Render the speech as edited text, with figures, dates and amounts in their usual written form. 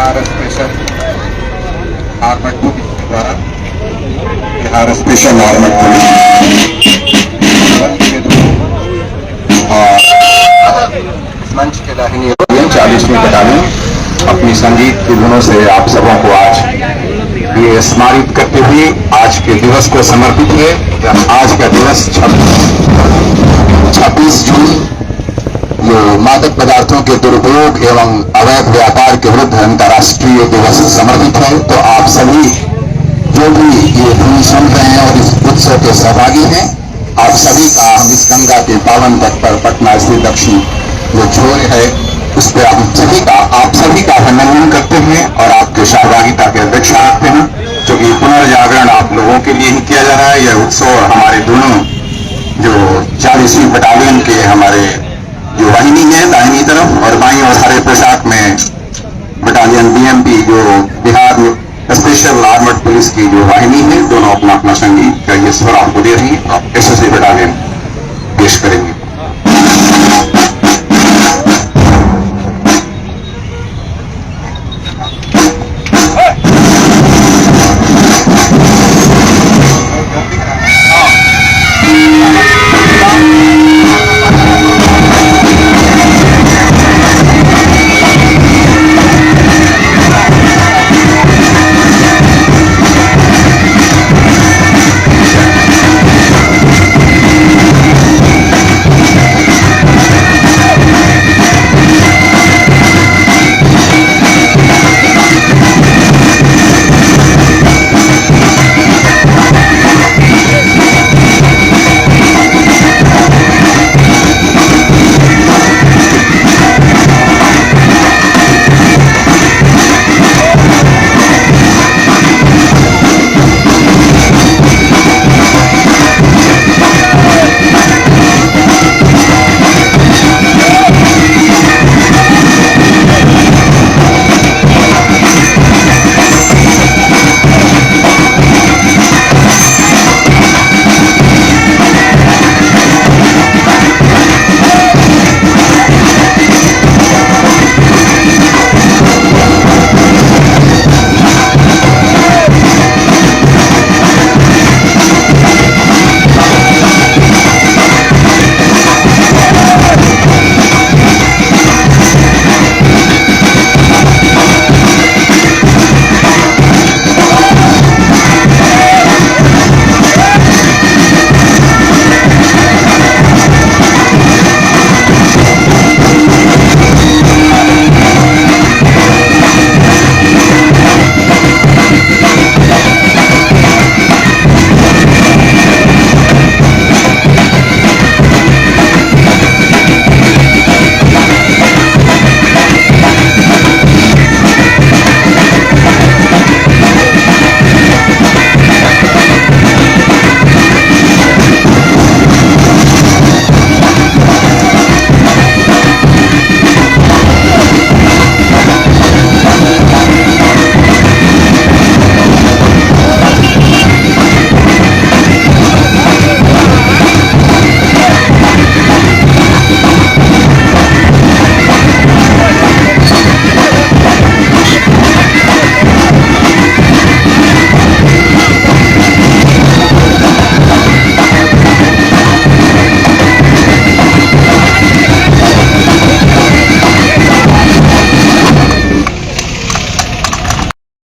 Bihar special armed police द्वारा Bihar special armed police और मंच के दाहिनी ओर 40वीं बटालियन अपनी संगीत की धुनों से आप सबों को आज ये स्मारित करते हुए आज के दिवस को समर्पित है। आज का दिवस 26 जून जो मादक पदार्थों के दुरुपयोग एवं अवैध व्यापार के विरुद्ध अंतर्राष्ट्रीय दिवस समर्पित है। तो आप सभी जो भी ये धुन सुन रहे हैं और इस उत्सव के सहभागी हैं, आप सभी का हम इस गंगा के पावन तट पर पटना स्थित दक्षिण जो छोर है उस पर आप सभी का अभिनंदन करते हैं और आपके सहभागिता की अपेक्षा रखते हैं, क्योंकि पुनर्जागरण आप लोगों के लिए ही किया जा रहा है। यह उत्सव हमारे दोनों जो 40वीं बटालियन के हमारे जो वाहिनी है दाहिनी तरफ और बाईं और हरे पोशाक में बटालियन बीएमपी जो बिहार स्पेशल आर्मड पुलिस की जो वाहिनी है, दोनों अपना अपना संगीत का ये स्वर आपको दे रही है। आप एसएसबी बटालियन पेश करेंगे।